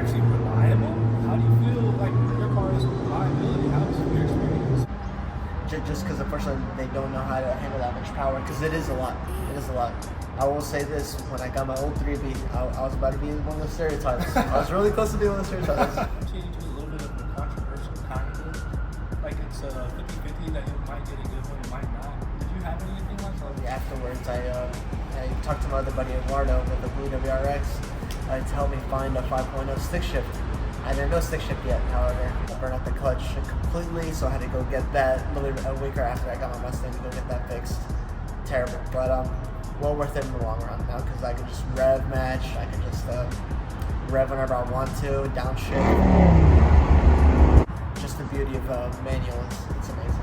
actually reliable? How do you feel like your car's reliability? How was your experience? Just because unfortunately they don't know how to handle that much power, because it is a lot. It is a lot. I will say this, when I got my old 3B, I was about to be one of those stereotypes. I was really close to being one of those stereotypes. I'm changing to a little bit of a controversial kind of, like it's a 50-50 that you might get a good one, you might not. Did you have anything like that? Afterwards, I talked to my other buddy Eduardo with the Blue WRX to help me find a 5.0 stick shift. I didn't know stick shift yet, however. I burned out the clutch completely, so I had to go get that literally a week after I got my Mustang to go get that fixed. Terrible, but well worth it in the long run now, because I could just rev match, I could just rev whenever I want to, downshift. Just the beauty of manual, it's amazing.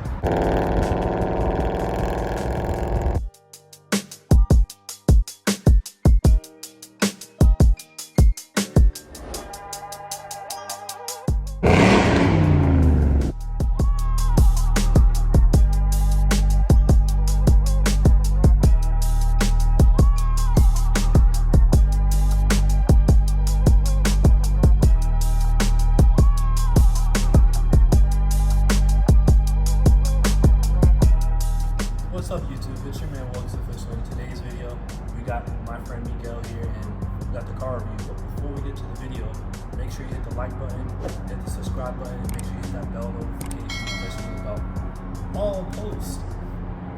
What's up YouTube, it's your man Woahxofficial. In today's video, we got my friend Miguel here and we got the car review. But before we get to the video, make sure you hit the like button, hit the subscribe button, and make sure you hit that bell notification to let you know about all posts.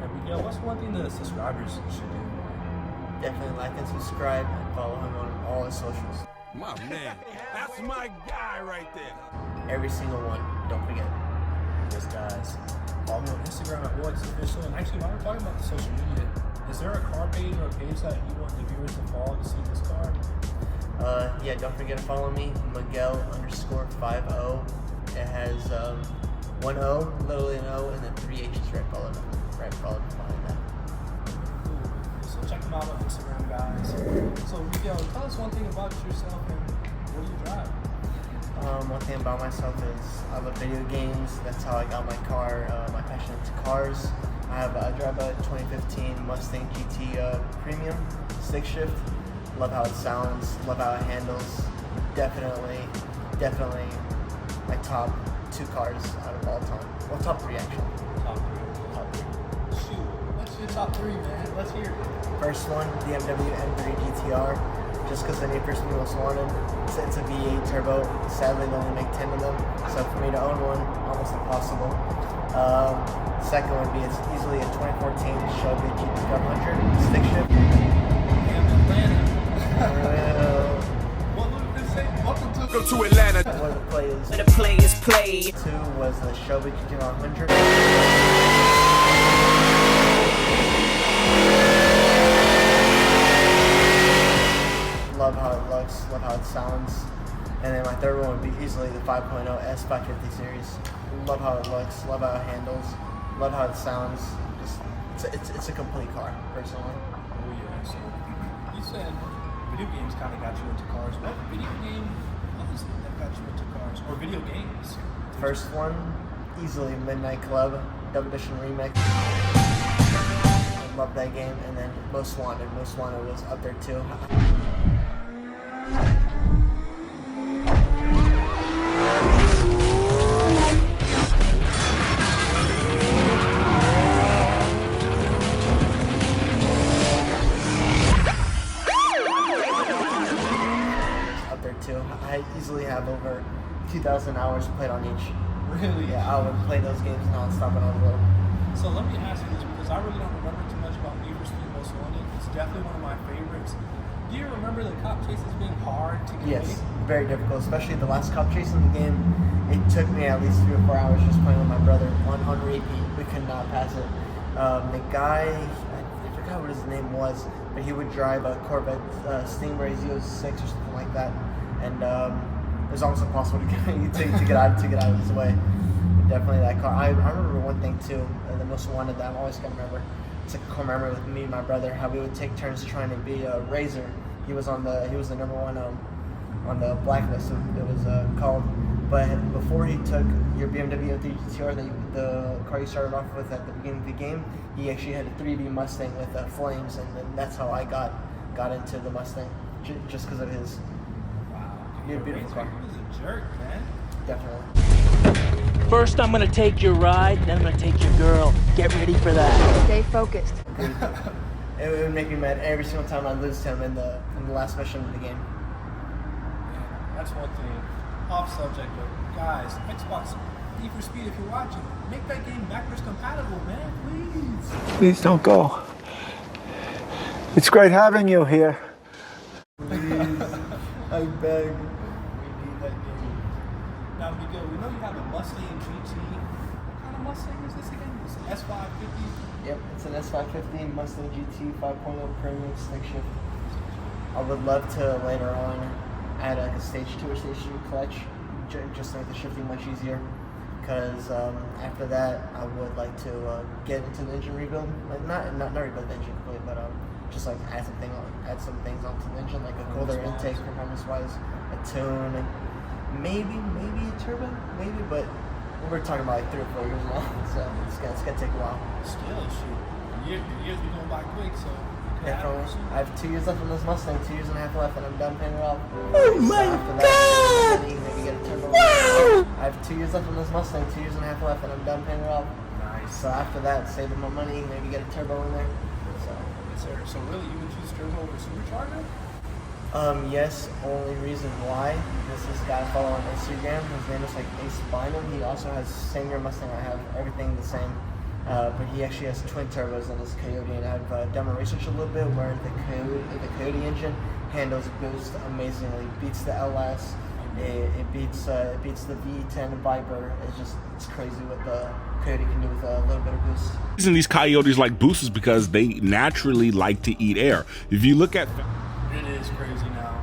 And Miguel, what's one thing the subscribers should do? Definitely like and subscribe and follow him on all his socials. My man, that's my guy right there. Every single one, don't forget. Yes guys, follow me on Instagram at Woahxofficial. And actually, while we're talking about the social media, is there a car page or a page that you want the viewers to follow to see this car? Yeah, don't forget to follow me, Miguel_50. It has 1 O, literally an O, and then 3 H's right followed behind that. Cool. So check them out on Instagram, guys. So Miguel, tell us one thing about yourself and what do you drive? One thing about myself is I love video games. That's how I got my car, my passion into cars. I drive a 2015 Mustang GT Premium stick shift. Love how it sounds, love how it handles. Definitely my top 2 cars out of all time. Well, top 3 actually. Top 3. Shoot, what's your top 3, man? Let's hear it. First one, BMW M3 GTR. Just because the Need for Speed most wanted. It's a V8 turbo. Sadly, they only make 10 of them. So for me to own one, almost impossible. Second would be it's easily a 2014 Shelby GT500 stick shift. Go to Atlanta. One of the plays. Where the players play. 2 was the Shelby GT500. Love how it looks, love how it sounds. And then my third one would be easily the 5.0 S550 series. Love how it looks, love how it handles, love how it sounds. Just it's a complete car, personally. Oh yeah, so you said video games kind of got you into cars. What video game was it that got you into cars? Or video games? First one, easily Midnight Club, Double Edition Remix. I love that game. And then Most Wanted. Most Wanted was up there too. I easily have over 2,000 hours played on each. Really? Yeah, I would play those games non-stop when I was little. So let me ask you this, because I really don't remember too much about Need for Speed Most Wanted. It's definitely one of my favorites. Do you remember the cop chases being hard to get? Yes, very difficult, especially the last cop chase in the game. It took me at least 3 or 4 hours just playing with my brother on repeat. We could not pass it. The guy, I forgot what his name was, but he would drive a Corvette Stingray Z06 or something like that. And it was almost impossible to get out of his way. Definitely that car. I remember one thing too, the Most Wanted that I'm always gonna remember. It's a core memory with me and my brother. How we would take turns trying to be a Razor. He was the number 1 on the blacklist. It was called. But before he took your BMW M3 GTR, the car you started off with at the beginning of the game, he actually had a 3B Mustang with flames, and then that's how I got into the Mustang, just because of his. Wow. You're a beautiful car. He was a jerk, man. Definitely. First, I'm gonna take your ride, then I'm gonna take your girl. Get ready for that. Stay focused. It would make me mad every single time I lose to him in the last mission of the game. Yeah, that's one thing. Off subject, but guys, Xbox Need for Speed, if you're watching, make that game backwards compatible, man, please. Please don't go. It's great having you here. Please, I beg. We need that game. Now, Miguel, we know you have a Mustang GT. What kind of Mustang is this again? It's an S550? Yep, it's an S550 Mustang GT 5.0 premium stick shift. I would love to later on add like a stage 2 or stage 3 clutch, just to make the shifting much easier. Because after that, I would like to get into the engine rebuild. Like not rebuild the engine completely, but just like add some things onto the engine, like a colder intake performance-wise, a tune, and maybe a turbo, but we're talking about like 3 or 4 years now, so it's gonna take a while. Still, shoot. Years be going by quick, so. Definitely. I have 2 years left on this Mustang, 2 years and a half left, and I'm done paying it off. Oh my God! Maybe get a turbo. Wow! I have 2 years left on this Mustang, 2 years and a half left, and I'm done paying it off. Nice. So after that, saving my money, maybe get a turbo in there. Yes, sir. So really, you would choose turbo over supercharger? Yes, only reason why is this guy I follow on Instagram. His name is like Ace Bynum. He also has the same year Mustang I have, everything the same. But he actually has twin turbos on his Coyote, and I've done my research a little bit where the Coyote engine handles boost amazingly, beats the LS, it beats the V10 Viper. It's crazy what the Coyote can do with a little bit of boost. The reason these Coyotes like boosts is because they naturally like to eat air. If you look at It is crazy now.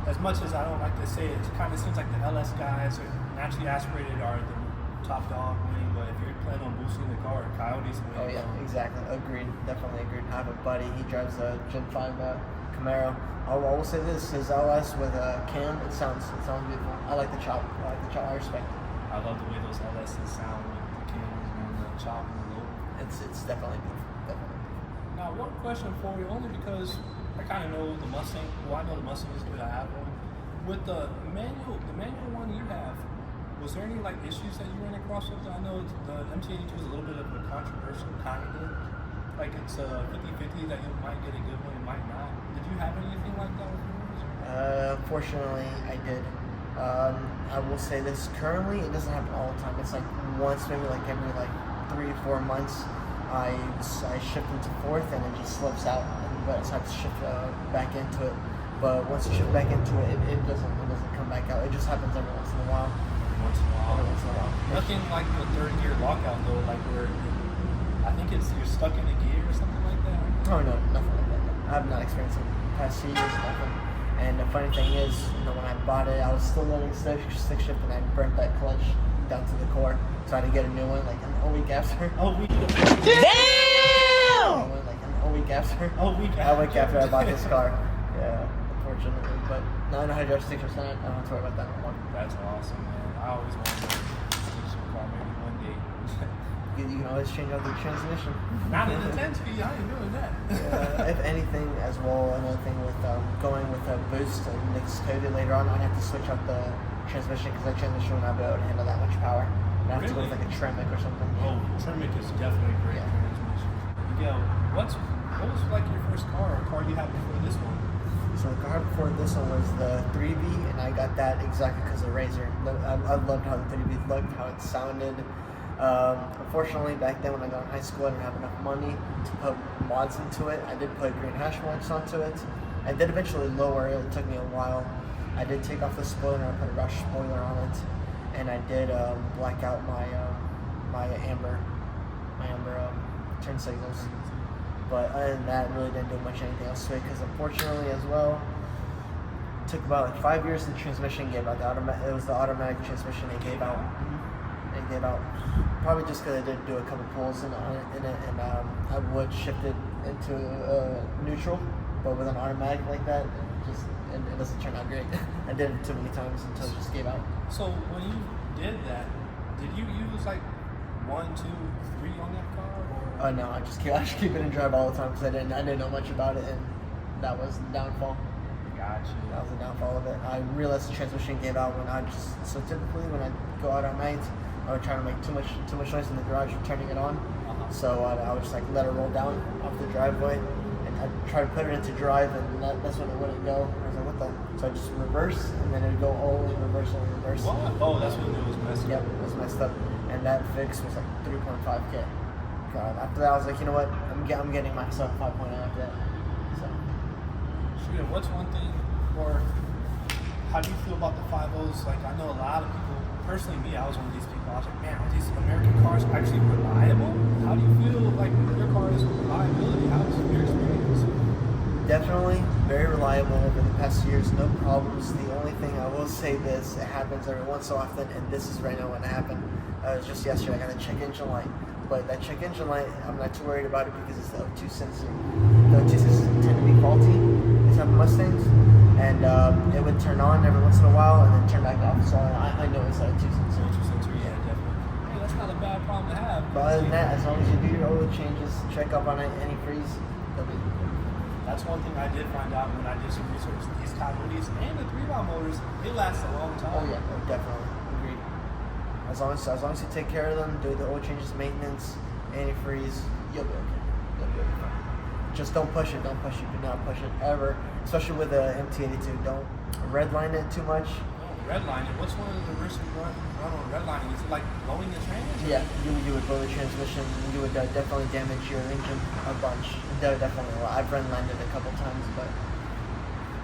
As much as I don't like to say it, it kind of seems like the LS guys are naturally aspirated are the top dog winning, but if you're planning on boosting the car, Coyotes win. Oh yeah, exactly. Agreed. Definitely agreed. I have a buddy. He drives a Gen 5 Camaro. I will say this: his LS with a cam, it sounds beautiful. I like the chop. I respect it. I love the way those LSs sound with the cams and the chop and the low. It's definitely beautiful. Definitely. Now, one question for you, only because I kind of know the Mustang. Well, I know the Mustang is good. I have one. With the manual one you have, was there any like issues that you ran across with it? I know the MT82 is a little bit of a controversial kind of. Like it's a 50-50 that you might get a good one, you might not. Did you have anything like that with yours? Fortunately, I did. I will say this: currently, it doesn't happen all the time. It's like once, maybe like every like 3 or 4 months. I shift into fourth and it just slips out, but I have to shift back into it. But once you shift back into it, it doesn't come back out. It just happens every once in a while. Every once in a while. Nothing like the third gear lockout though, like where I think you're stuck in a gear or something like that. Oh no, nothing like that. No. I have not experienced it in the past 2 years, nothing. And the funny thing is, when I bought it, I was still learning stick shift, and I burnt that clutch down to the core. So I had to get a new one like a week after. Oh, we Damn! Like a week after. A week after I bought this car. Yeah, unfortunately. But now I know how to drive stick shift, so I don't have to worry about that no more. That's awesome, man. I always wanted to stick shift car maybe one day. You can always change out the transmission. Not in the 10-speed, I ain't doing that. If anything, as well, another thing with going with a boost and next Coyote later on, I'd have to switch out the transmission because that transmission would not be able to handle that much power. I'd have to go with like a Tremec or something. Oh, Tremec is definitely a great transmission. Miguel, what was like your first car or car you had before this one? So the car before this one was the 3B, and I got that exactly because of Razor. I loved how the 3B looked, how it sounded. Unfortunately, back then when I got in high school, I didn't have enough money to put mods into it. I did put green hash marks onto it. I did eventually lower it. It took me a while. I did take off the spoiler and I put a Rush spoiler on it, and I did black out my amber turn signals. But other than that, really didn't do much anything else to it because unfortunately, as well, it took about like 5 years. The transmission gave out. It was the automatic transmission it gave out. It gave out probably just because I did do a couple pulls in it, and I would shift it into neutral, but with an automatic like that, it doesn't turn out great. I did it too many times until it just gave out. So when you did that, did you use like 1, 2, 3 on that car? Or? No, I just keep it in drive all the time because I didn't know much about it, and that was the downfall. Gotcha. That was the downfall of it. I realized the transmission gave out when so typically when I go out at night, I would try to make too much noise in the garage for turning it on. So I would just like let it roll down off the driveway, and I'd try to put it into drive, and that's when it wouldn't go. I was like, what the? So I just reverse, and then it'd go only reverse. What? Oh, that's when it was messed up. Yep, it was messed up, and that fix was like 3.5K. God, after that I was like, you know what? I'm getting myself 5.0 after that. So. Sure. What's one thing, or how do you feel about the 5.0s? Like, I know a lot of people. Personally, me, I was one of these people. I was like, man, are these American cars actually reliable? How do you feel like your car is reliability? How's your experience? Definitely very reliable over the past years, no problems. The only thing I will say this, it happens every once so often, and this is right now when it happened. It was just yesterday, I got a check engine light. But that check engine light, I'm not too worried about it because it's the O2 sensor. The O2 sensors tend to be faulty, these type of Mustangs. And it would turn on every once in a while and then turn back off. So I know it's the O2 sensor. Yeah, definitely. Hey, that's not a bad problem to have. But other than that, as long as you do your oil changes, check up on any freeze, they'll be good. That's one thing I did find out when I did some research. These Coyotes and the 3-valve motors, they last a long time. Oh yeah, definitely. Agreed. As long as you take care of them, do the oil changes, maintenance, antifreeze, you'll be okay. You'll be okay. Just don't push it. Don't push it. Do not push it ever. Especially with the MT82. Don't redline it too much. Redlining? What's one of the risks we run on redlining? Is it like blowing the transmission? Yeah, you would blow the transmission. You would definitely damage your engine a bunch. Definitely. Well, I've redlined it a couple times, but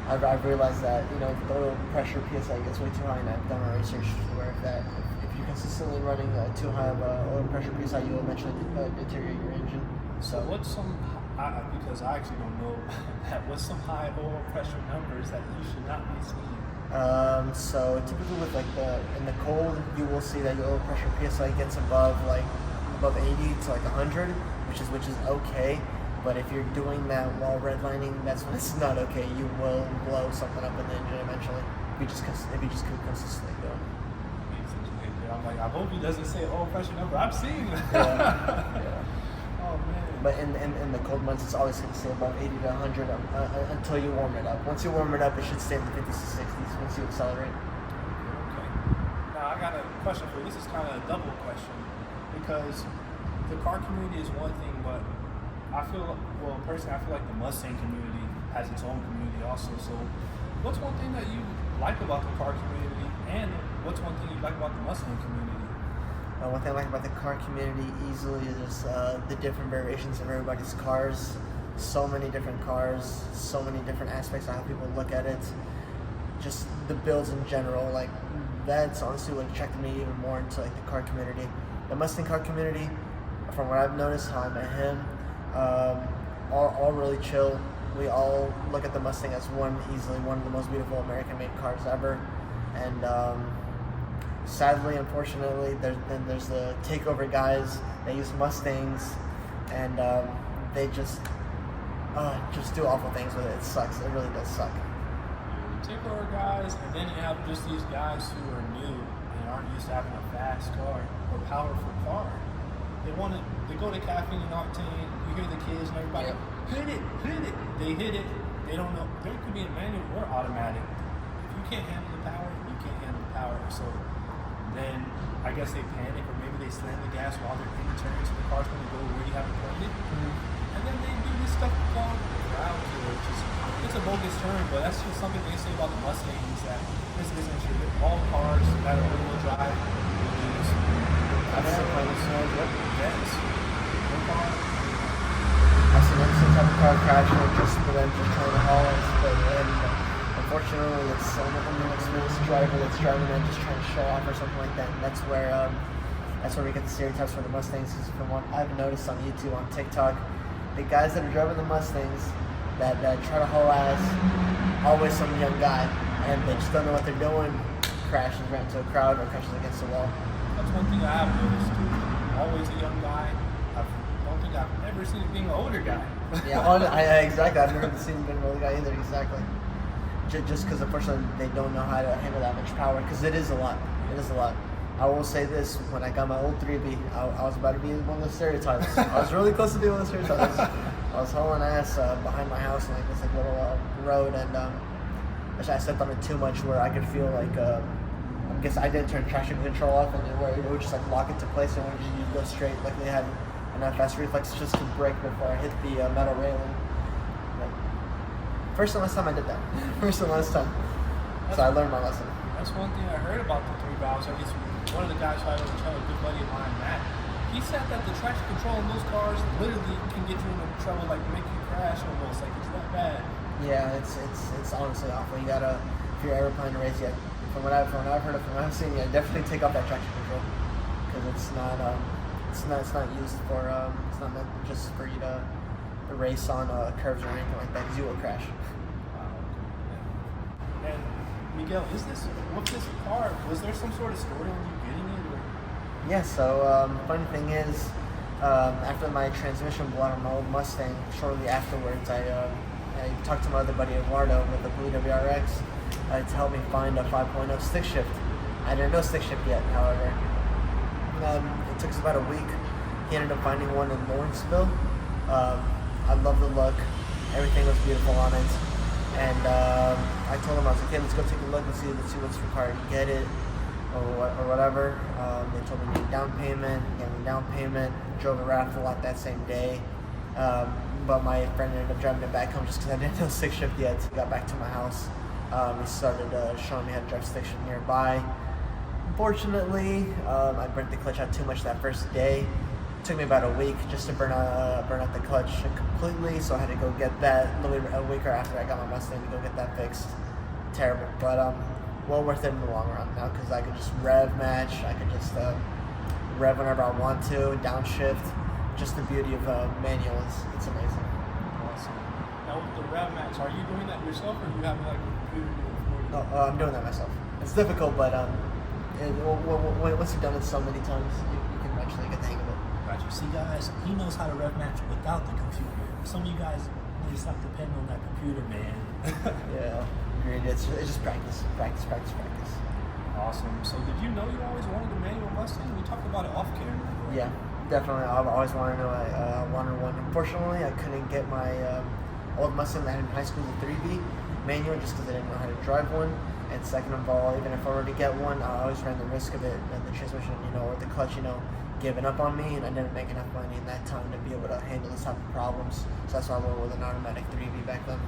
I've realized that the oil pressure PSI gets way too high, and I've done my research where that if you're consistently running too high of oil pressure PSI, you will eventually deteriorate your engine. So what's some? Because I actually don't know that. What's some high oil pressure numbers that you should not be seeing? So typically with in the cold, you will see that your oil pressure PSI gets above 80 to like 100, which is okay. But if you're doing that while redlining, that's when it's not okay. You will blow something up in the engine eventually. If you just keep consistently doing. I'm like, I hope he doesn't say oil pressure number. I'm seeing that. Yeah. Oh man. But in the cold months, it's always going to stay above 80 to 100 until you warm it up. Once you warm it up, it should stay in the 50s to 60s once you accelerate. Okay. Now I got a question for you. This is kind of a double question because the car community is one thing, but personally, I feel like the Mustang community has its own community also. So, what's one thing that you like about the car community, and what's one thing you like about the Mustang community? One thing I like about the car community easily is the different variations of everybody's cars. So many different cars, so many different aspects of how people look at it. Just the builds in general, like that's honestly what attracted me even more into like the car community. The Mustang car community, from what I've noticed, how I met him, all really chill. We all look at the Mustang as easily one of the most beautiful American-made cars ever, and sadly, unfortunately, there's the takeover guys that use Mustangs, and they just do awful things with it. It sucks. It really does suck. Takeover guys, and then you have just these guys who are new and aren't used to having a fast car or powerful car. They go to caffeine and octane. You hear the kids and everybody hit it. They hit it. They don't know. There could be a manual or automatic. If you can't handle the power, you can't handle the power. So then I guess they panic, or maybe they slam the gas while they're in turn, so the car's going to go where you haven't planned it. Mm-hmm. And then they do this stuff called ground kill, which is it's a bogus term, but that's just something they say about the Mustangs that this isn't true. All cars that are rear-wheel drive use. I've seen Yes. I've seen some type of car crash or just for them just trying to haul us, and unfortunately it's some of them inexperienced driver that's driving and just trying to show off or something like that. And that's where we get the stereotypes for the Mustangs. Because from what I've noticed on YouTube, on TikTok, the guys that are driving the Mustangs that try to haul ass, always some young guy, and they just don't know what they're doing, crashes right into a crowd or crashes against a wall. That's one thing I have noticed too. Always a young guy. I don't think I've ever seen it being an older guy. Yeah, exactly. I've never seen him being an older guy either. Exactly. Just because unfortunately they don't know how to handle that much power, because it is a lot. It is a lot. I will say this: when I got my old 3B, I was about to be one of the stereotypes. I was really close to being one of the stereotypes. I was hauling ass behind my house in like this little road, and I stepped on it too much where I could feel like, I guess I didn't turn traction control off, and where it would just like lock into place and you go straight. Like they had enough fast reflex just to brake before I hit the metal railing. Like, first and last time I did that. First and last time. So I learned my lesson. That's one thing I heard about the 3 valves. I guess one of the guys who I was telling, a good buddy of mine, Matt, he said that the traction control in those cars literally can get you into trouble, like make you crash almost. Like it's that bad. Yeah, it's honestly awful. You gotta, if you're ever planning to race, yet from what I've heard of, from what I've seen, yeah, definitely take off that traction control because it's not used for it's not meant just for you to race on curves or anything like that because you will crash. And Miguel, with this car, was there some sort of story on you getting it? Or? Yeah, so funny thing is, after my transmission blew out on my old Mustang, shortly afterwards, I talked to my other buddy Eduardo with the Blue WRX to help me find a 5.0 stick shift. I didn't know stick shift yet, however. It took us about a week. He ended up finding one in Lawrenceville. I love the look. Everything was beautiful on it. And I told him, I was like, hey, let's go take a look and see what's required to get it or whatever. They told me to need down payment, gave me down payment, drove a raffle out that same day. But my friend ended up driving it back home just because I didn't know stick shift yet. So I got back to my house. He started showing me how to drive stick shift nearby. Unfortunately, I burnt the clutch out too much that first day. It took me about a week just to burn out the clutch completely, so I had to go get that a week after I got my Mustang to go get that fixed. Terrible, but well worth it in the long run now because I could just rev match. I could just rev whenever I want to, downshift. Just the beauty of manual it's amazing. Awesome. Now with the rev match, are you doing that yourself or you have like a computer doing it for you? No, I'm doing that myself. It's difficult, but once you've done it so many times, you can eventually get the hang of it. Gotcha. See, guys, he knows how to rev match without the computer. Some of you guys need to stop depending on that computer, man. Yeah, agreed. It's just practice. Awesome. So, did you know you always wanted a manual Mustang? We talked about it off camera. Yeah, definitely. I've always wanted one. Unfortunately, I couldn't get my old Mustang that I had in high school, the 3B manual, just because I didn't know how to drive one. And second of all, even if I were to get one, I always ran the risk of it, and the transmission, or the clutch, giving up on me, and I didn't make enough money in that time to be able to handle this type of problems. So that's why I went with an automatic 3B back then.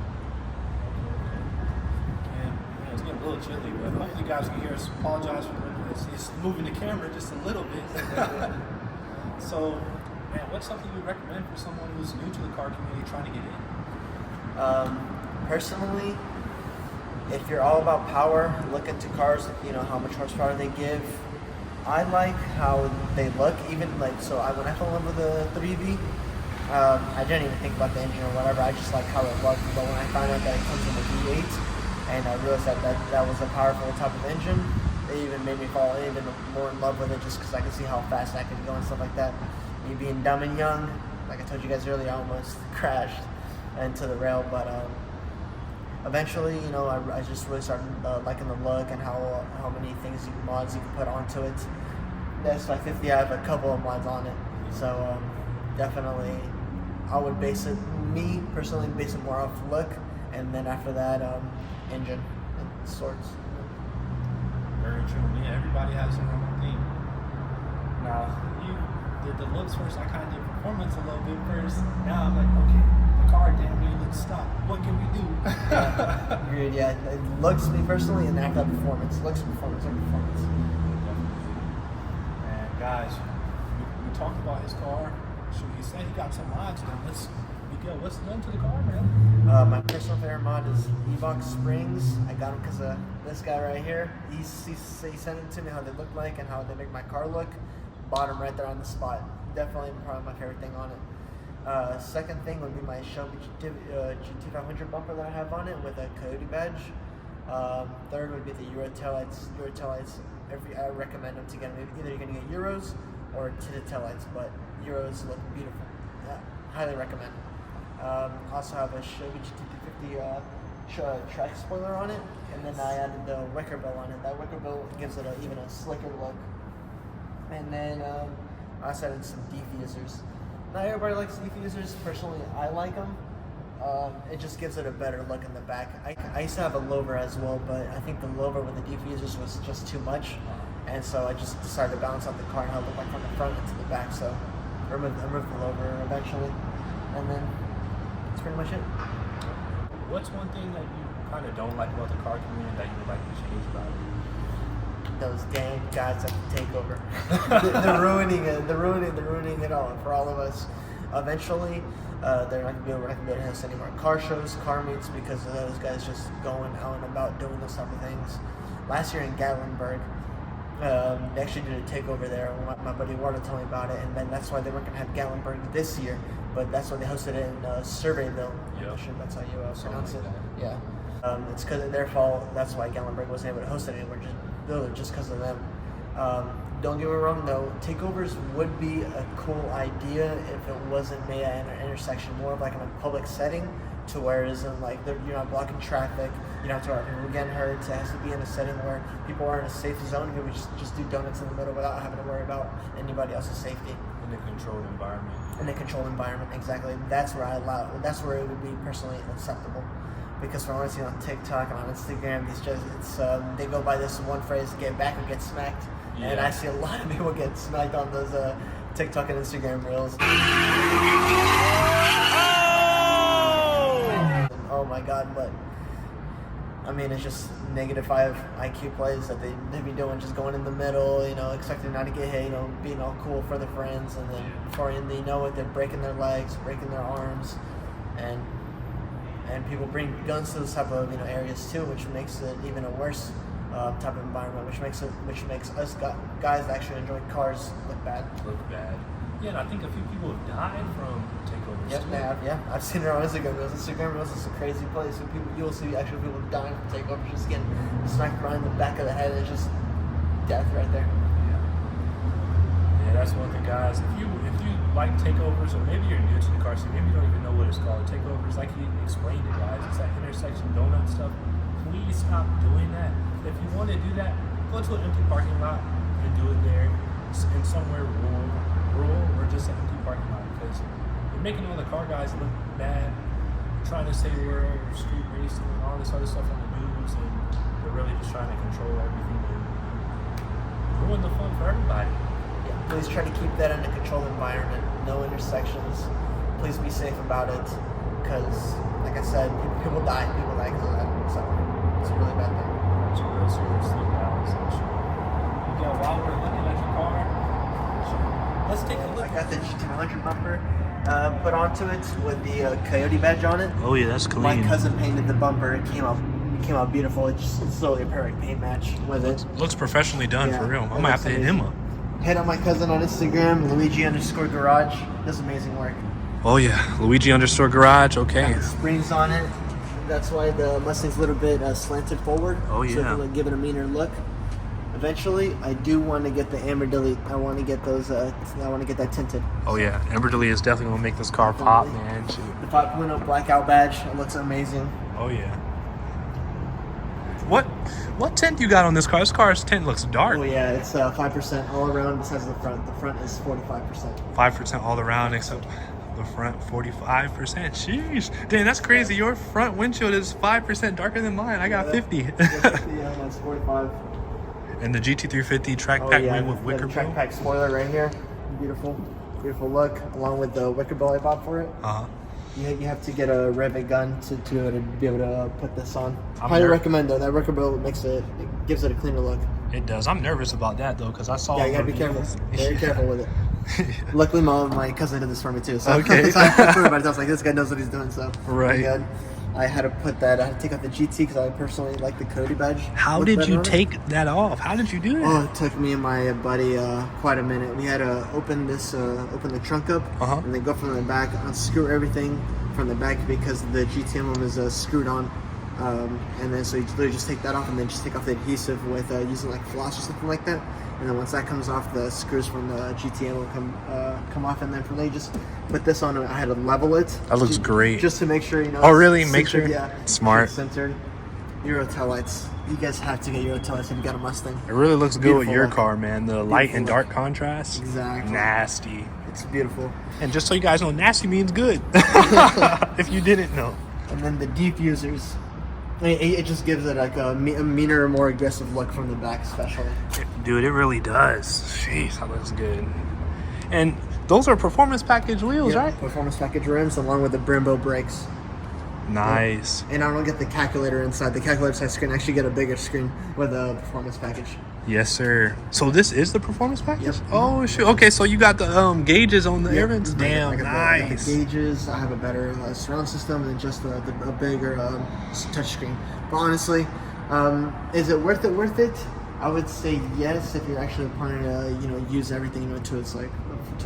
Yeah, it's getting a little chilly, but hopefully you guys can hear us. Apologize for it's moving the camera just a little bit. So, man, what's something you would recommend for someone who's new to the car community trying to get in? Personally, if you're all about power, look into cars, how much horsepower they give. I like how they look, even so when I fell in love with the 3B, I didn't even think about the engine or whatever, I just like how it looked. But when I found out that it comes in a V8, and I realized that was a powerful type of engine, it even made me fall even more in love with it just because I could see how fast I could go and stuff like that. Me being dumb and young, like I told you guys earlier, I almost crashed into the rail, but eventually, I just really started liking the look and how many mods you can put onto it. That's my 50. I have a couple of mods on it, so definitely, I would base it more off look, and then after that, engine and sorts. Very true. Yeah, everybody has their own thing. Now, you did the looks first. I kind of did performance a little bit first. Now I'm like, okay. Car damn near didn't stop. What can we do? Agreed, yeah. It looks me personally and after performance. Looks performance and performance. And guys, we talked about his car. So he said he got some mods done. Miguel, what's done to the car, man? My personal favorite mod is Evox Springs. I got them because of this guy right here. He sent it to me how they look like and how they make my car look. Bought them right there on the spot. Definitely probably my favorite thing on it. Second thing would be my Shelby GT500 bumper that I have on it with a Coyote badge. Third would be the Euro taillights. I recommend them to get them. Either you're going to get Euros or tinted taillights, but Euros look beautiful. Yeah, highly recommend. Also have a Shelby GT350 track spoiler on it, and then I added the wicker bill on it. That wicker bill gives it even a slicker look. And then I also added some diffusers. Not everybody likes diffusers. Personally, I like them. It just gives it a better look in the back. I used to have a lower as well, but I think the lower with the diffusers was just too much, and so I just decided to balance out the car and have it look like from the front into the back. So I removed the lower eventually, and then that's pretty much it. What's one thing that you kind of don't like about the car community that you would like to change about it? Those damn guys at the takeover. They're ruining it. They're ruining it all for all of us. Eventually, we're not gonna be able to host any more car shows, car meets, because of those guys just going out and about doing those type of things. Last year in Gatlinburg, they actually did a takeover there. My buddy Wardo told me about it, and then that's why they weren't gonna have Gatlinburg this year, but that's why they hosted it in Surveyville. Yep. I'm sure that's how you pronounce like it. that. Yeah. It's because of their fault. That's why Gatlinburg wasn't able to host it anymore. Just because of them. Don't get me wrong though, takeovers would be a cool idea if it wasn't made at an intersection, more of like in a public setting, to where isn't like you're not blocking traffic, you don't have to worry about people getting hurt. It has to be in a setting where people are in a safe zone, and people just do donuts in the middle without having to worry about anybody else's safety. In a controlled environment. In a controlled environment, exactly. That's where that's where it would be personally acceptable. Because from what I see on TikTok and on Instagram, they go by this one phrase: "Get back or get smacked." Yeah. And I see a lot of people get smacked on those TikTok and Instagram reels. Oh my God! But I mean, it's just -5 IQ plays that they be doing, just going in the middle, expecting not to get hit, being all cool for their friends, and then before they know it, they're breaking their legs, breaking their arms, and people bring guns to those type of areas too, which makes it even a worse type of environment, which makes us guys that actually enjoy cars look bad. Yeah, and I think a few people have died from takeovers. Yep, too. they have. Yeah, I've seen it on Instagram. Instagram is a crazy place. So you'll see actual people dying from takeovers, just getting smacked right in the back of the head. It's just death right there. Yeah, that's one thing, guys. If you like takeovers, or maybe you're new to the car scene, maybe you don't even know what it's called. Takeovers, like he explained it, guys. It's that intersection donut stuff. Please stop doing that. If you want to do that, go to an empty parking lot and do it there, in somewhere rural, or just an empty parking lot, because you're making all the car guys look bad. You're trying to say we're street racing and all this other stuff on the news, and they're really just trying to control everything and ruin the fun for everybody. Please try to keep that in a controlled environment. No intersections. Please be safe about it, because, like I said, people die because of that. So it's a really bad thing. It's a real serious thing, guys. Miguel, while we're looking at your car, let's take a look. I got the GT100 bumper put onto it with the Coyote badge on it. Oh yeah, that's clean. My cousin painted the bumper. It came out beautiful. It's totally a perfect paint match with it. Looks professionally done, Yeah, for real. I it might have looks to hit him up. Hit on my cousin on Instagram, Luigi_garage. Does amazing work. Oh yeah, Luigi_garage. Okay. Got the springs on it. That's why the Mustang's a little bit slanted forward. Oh So yeah. it'll give it a meaner look. Eventually, I do want to get the amber delete. I want to get those. I want to get that tinted. Oh yeah, Amber Delete is definitely gonna make this car pop, man. Shoot. The 5.0 blackout badge. It looks amazing. Oh yeah. What tint you got on this car? This car's tint looks dark. Oh yeah, it's 5% all around besides the front. The front is 45%. 5% all around except the front 45%. Sheesh. Dang, that's crazy. Your front windshield is 5% darker than mine. I got 50. Yeah, that's 45. And the GT350 track pack wing with wicker the track bill. pack spoiler right here. Beautiful look, along with the wicker bill I bought for it. Uh-huh. You have to get a rivet gun to be able to put this on. I'm Highly recommend though. That wicker bill gives it a cleaner look. It does. I'm nervous about that though, because I saw. Yeah, you gotta be careful. Very careful with it. Luckily, my cousin did this for me too. So Okay. so I for everybody else, like, this guy knows what he's doing. So Right. good. I had to put that. I had to take out the GT because I personally like the Coyote badge. How Look did better you on it. take that off? How did you do that? Oh, it took me and my buddy quite a minute. We had to open the trunk up, Uh-huh. and then go from the back, unscrew everything from the back because the GT emblem is screwed on. And then so you literally just take that off, and then just take off the adhesive with using like floss or something like that. And then once that comes off, the screws from the GT emblem come off, and then from there you just put this on. I had to level it. That looks great. Just to make sure Oh, really? it's Make centered, sure? Yeah. Smart. It's centered. Euro tail lights. You guys have to get Euro tail lights if you got a Mustang. It really looks good with Beautiful your look. car, man. The light and Beautiful dark look. contrast. Exactly. Nasty. It's beautiful. And just so you guys know, nasty means good. If you didn't know. And then the diffusers. It just gives it like a meaner, more aggressive look from the back, especially. Dude, it really does. Jeez, that looks good. And those are performance package wheels, Yep, right? Performance package rims along with the Brembo brakes. Nice. And I don't get the calculator inside. The calculator side screen. I actually get a bigger screen with a performance package. Yes, sir. So this is the performance package? Yep. Oh, shoot. Okay, so you got the gauges on the air vents? I Damn, got I got nice. the gauges. I have a better surround system and just a bigger touchscreen. But honestly, is it worth it? Worth it? I would say yes if you're actually planning to use everything to its to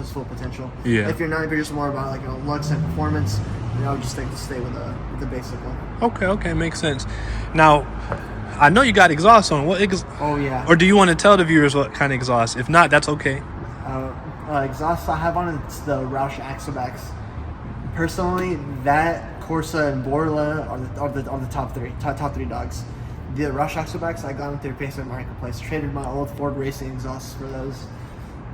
its full potential. Yeah. If you're not, if you're just more about looks and performance, I would just think to stay with the basic one. Okay, makes sense. Now, I know you got exhaust on. What Oh yeah. Or do you want to tell the viewers what kind of exhaust? If not, that's okay. Exhaust I have on it's the Woahxofficial. Personally, that Corsa and Borla are the top three dogs. The Woahxofficial I got them through Facebook Marketplace. Traded my old Ford racing exhausts for those.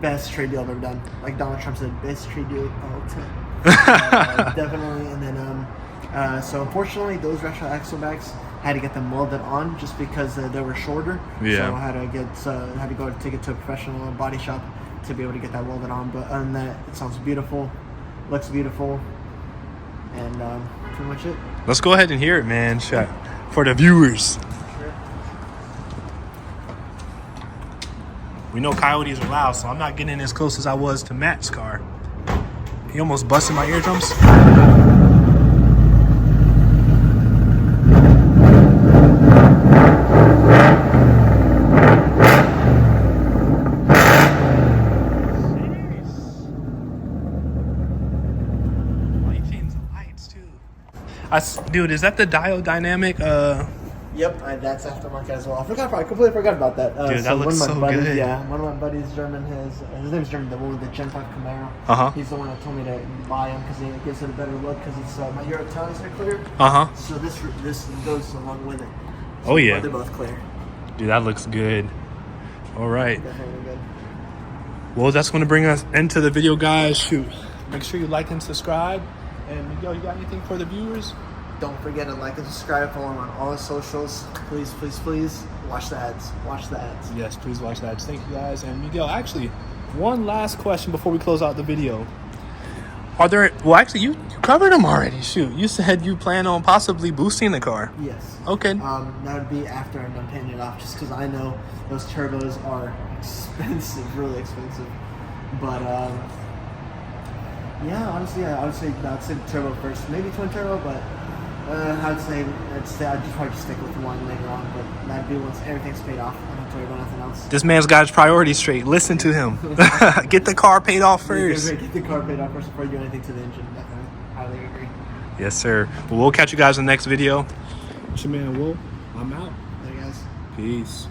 Best trade deal I've ever done. Like Donald Trump said, best trade deal of all time. Definitely. And then so unfortunately those Woahxofficial had to get them molded on just because they were shorter. Yeah. So I had to go take it to a professional body shop to be able to get that welded on. But other than that, it sounds beautiful, looks beautiful, and pretty much it. Let's go ahead and hear it, man. Shot for the viewers. We know Coyotes are loud, so I'm not getting as close as I was to Matt's car. He almost busted my eardrums. Dude, is that the diode dynamic? Yep, that's aftermarket as well. I completely forgot about that. Dude, that looks one of my so buddies, good. Yeah, one of my buddies, German, his name's German, the one with the Gen 5 Camaro. Uh-huh. He's the one that told me to buy him because it gives it a better look because it's my Euro taillights are clear. Uh-huh. So this goes along with it. So Oh, yeah. they're both clear. Dude, that looks good. All right. Definitely good. Well, that's going to bring us into the video, guys. Shoot. Make sure you like and subscribe. And Miguel, you got anything for the viewers? Don't forget to like and subscribe, follow him on all his socials. Please, please, please watch the ads. Watch the ads. Yes, please watch that. Thank you, guys. And Miguel, actually, one last question before we close out the video. You covered them already. Shoot, you said you plan on possibly boosting the car. Yes. Okay. That would be after I'm done paying it off, just because I know those turbos are expensive, really expensive. But yeah, honestly, I'd say the turbo first, maybe twin turbo, but I'd probably just stick with one later on. But that'd be once everything's paid off. I don't have to worry about nothing else. This man's got his priorities straight. Listen to him. Get the car paid off first. Get the car paid off first before you do anything to the engine. Definitely, highly agree. Yes, sir. Well, we'll catch you guys in the next video. It's your man, Will. I'm out. There, guys. Peace.